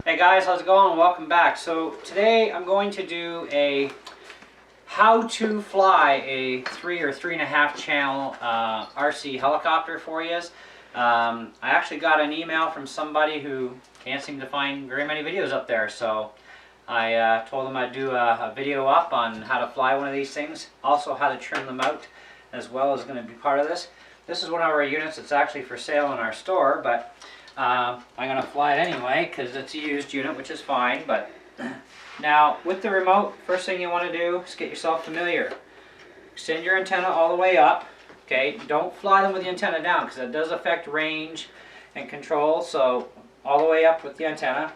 Hey guys, how's it going? Welcome back. So today I'm going to do a how to fly a 3 or 3.5 channel RC helicopter for you. I actually got an email from somebody who can't seem to find very many videos up there, so I told them I'd do a video up on how to fly one of these things, also how to trim them out as well is going to be part of this. This is one of our units that's actually for sale in our store, but I'm going to fly it anyway because it's a used unit, which is fine. But now with the remote, first thing you want to do is get yourself familiar. Extend your antenna all the way up. Okay, don't fly them with the antenna down because that does affect range and control. So all the way up with the antenna.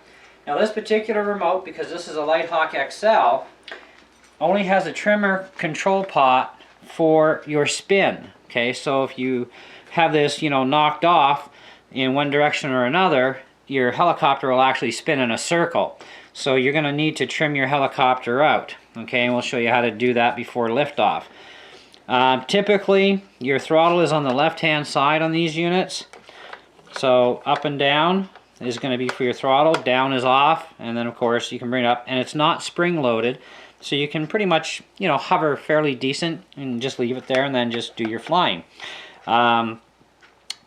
Now this particular remote, because this is a Lighthawk XL, only has a trimmer control pot for your spin. Okay, so if you have this, knocked off in one direction or another, your helicopter will actually spin in a circle. So you're going to need to trim your helicopter out. Okay, and we'll show you how to do that before liftoff. Typically, your throttle is on the left-hand side on these units. So up and down is going to be for your throttle, down is off, and then of course you can bring it up. And it's not spring-loaded, so you can pretty much, hover fairly decent and just leave it there and then just do your flying.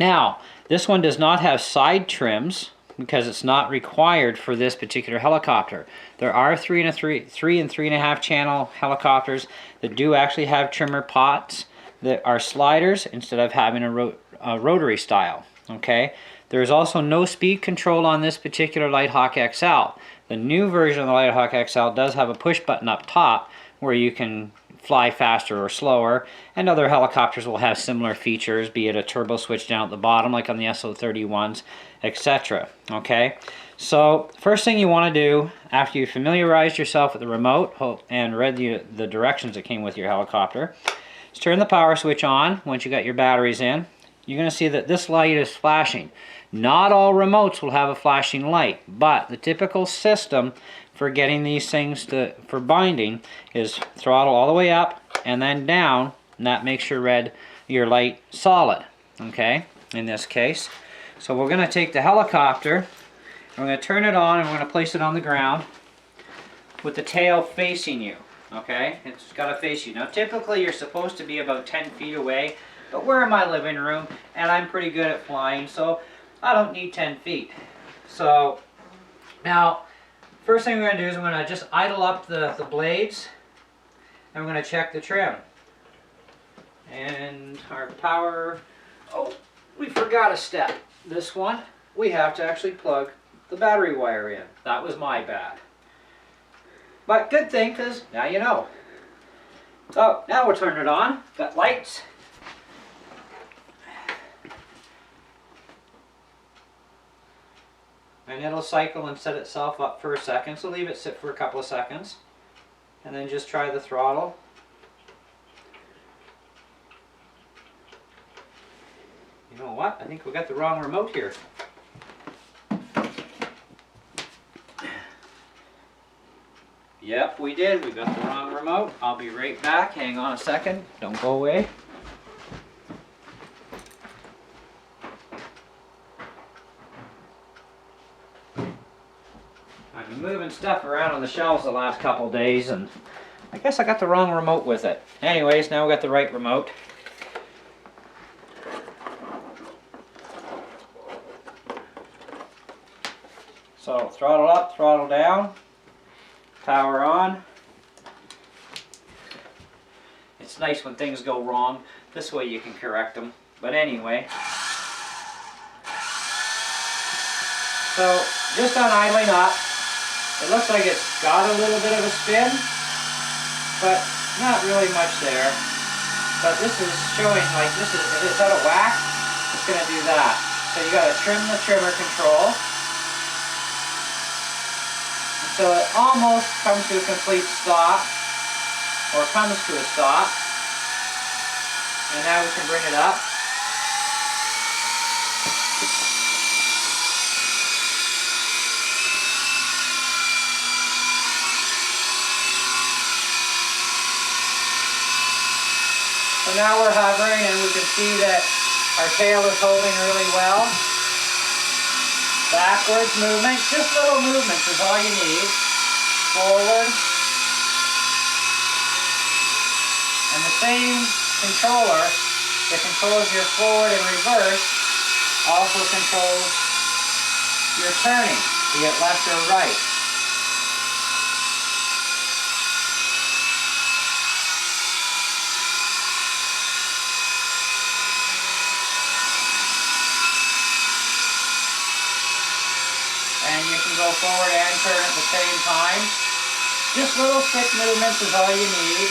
Now, this one does not have side trims because it's not required for this particular helicopter. There are 3 and 3.5 channel helicopters that do actually have trimmer pots that are sliders instead of having a rotary style. Okay. There is also no speed control on this particular Lighthawk XL. The new version of the Lighthawk XL does have a push button up top where you can fly faster or slower, and other helicopters will have similar features, be it a turbo switch down at the bottom like on the SO31s, etc. Okay, so first thing you want to do after you familiarized yourself with the remote and read the directions that came with your helicopter is turn the power switch on. Once you got your batteries in, you're going to see that this light is flashing. Not all remotes will have a flashing light, but the typical system for getting these things for binding is throttle all the way up and then down, and that makes your light solid, okay, in this case. So we're going to take the helicopter, we're going to turn it on, and we're going to place it on the ground with the tail facing you, okay? It's got to face you. Now typically you're supposed to be about 10 feet away, but we're in my living room and I'm pretty good at flying, so I don't need 10 feet. So now first thing we're going to do is we're going to just idle up the blades, and we're going to check the trim. And our power, oh, we forgot a step. This one, we have to actually plug the battery wire in. That was my bad. But good thing, because now you know. So now we'll turn it on. Got lights. And it'll cycle and set itself up for a second, so leave it sit for a couple of seconds. And then just try the throttle. You know what? I think we got the wrong remote here. Yep, we did. We got the wrong remote. I'll be right back. Hang on a second. Don't go away. I've been moving stuff around on the shelves the last couple days, and I guess I got the wrong remote with it. Anyways, now we got the right remote. So throttle up, throttle down, power on. It's nice when things go wrong. This way you can correct them. But anyway. So just on idling up, it looks like it's got a little bit of a spin, but not really much there. But this is showing like if it's out of whack, it's going to do that. So you got to trim the trimmer control until it almost comes to a complete stop, or comes to a stop. And now we can bring it up. So now we're hovering, and we can see that our tail is holding really well. backwards movement, just little movements is all you need. Forward. And the same controller that controls your forward and reverse also controls your turning, be it left or right. And you can go forward and turn at the same time. Just little stick movements is all you need.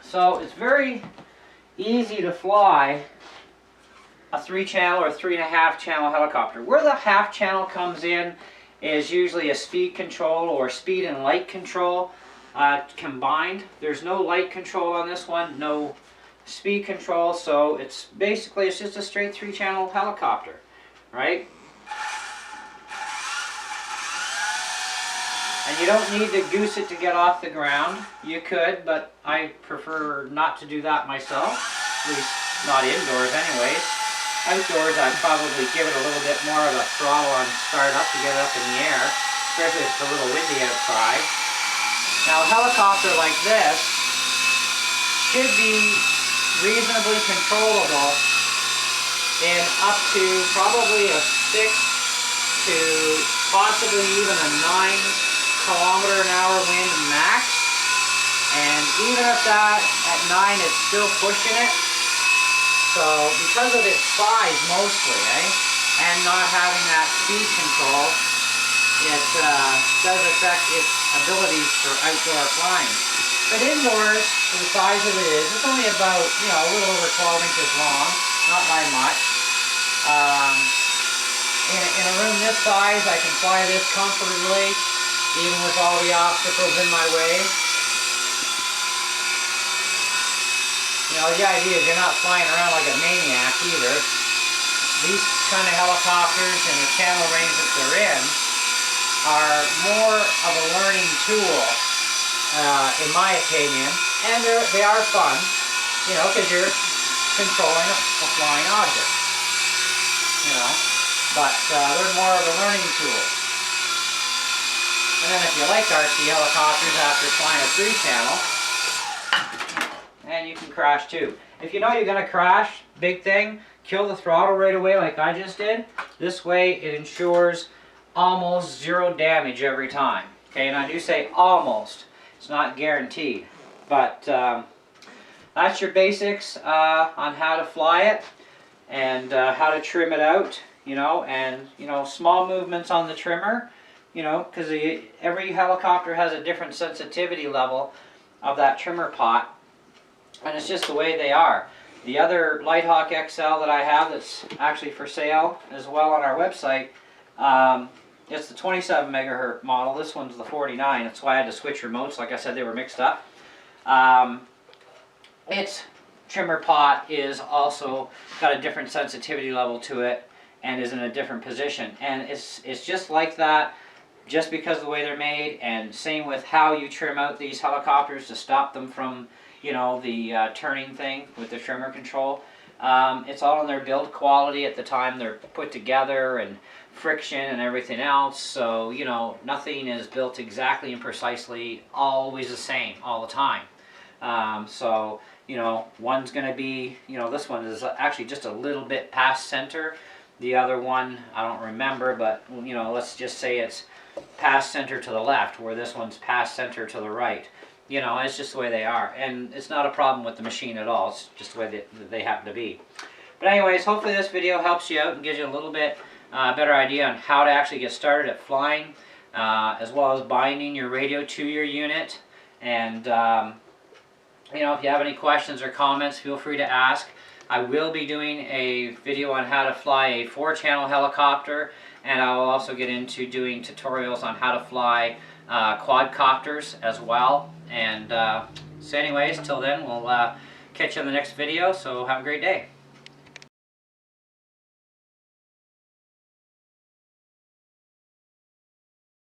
So it's very easy to fly a 3-channel or 3.5-channel helicopter. Where the half channel comes in is usually a speed control or speed and light control combined. There's no light control on this one, no speed control, so it's just a straight 3-channel helicopter, right? And you don't need to goose it to get off the ground. You could, but I prefer not to do that myself, at least not indoors anyways. Outdoors, I'd probably give it a little bit more of a throttle on start up to get it up in the air, especially if it's a little windy outside. Now a helicopter like this should be reasonably controllable in up to probably a 6 to possibly even a 9-kilometer-an-hour wind max. And even at that, at 9, it's still pushing it. So because of its size mostly, and not having that speed control, it does affect its abilities for outdoor flying. But indoors, for the size of it is, it's only about, a little over 12 inches long, not by much. In a room this size, I can fly this comfortably, even with all the obstacles in my way. The idea is you're not flying around like a maniac either. These kind of helicopters and the channel range that they're in are more of a learning tool, in my opinion. And they are fun, because you're controlling a flying object. But they're more of a learning tool. And then if you like RC helicopters after flying a 3-channel, and you can crash too. If you know you're going to crash, big thing, kill the throttle right away like I just did. This way it ensures almost 0 damage every time. Okay, and I do say almost. It's not guaranteed. But that's your basics on how to fly it and how to trim it out, and small movements on the trimmer, because every helicopter has a different sensitivity level of that trimmer pot. And it's just the way they are. The other Lighthawk XL that I have that's actually for sale as well on our website, it's the 27 megahertz model. This one's the 49. That's why I had to switch remotes. Like I said, they were mixed up. Its trimmer pot is also got a different sensitivity level to it and is in a different position. And it's just like that just because of the way they're made, and same with how you trim out these helicopters to stop them from the turning thing with the trimmer control. It's all in their build quality at the time they're put together and friction and everything else. So, nothing is built exactly and precisely always the same all the time. So, one's going to be, this one is actually just a little bit past center. The other one, I don't remember, but, let's just say it's past center to the left, where this one's past center to the right. It's just the way they are. And it's not a problem with the machine at all. It's just the way that they happen to be. But anyways, hopefully this video helps you out and gives you a little bit better idea on how to actually get started at flying, as well as binding your radio to your unit. And, if you have any questions or comments, feel free to ask. I will be doing a video on how to fly a 4-channel helicopter, and I will also get into doing tutorials on how to fly quadcopters as well. And so anyways, till then, we'll catch you in the next video, so have a great day.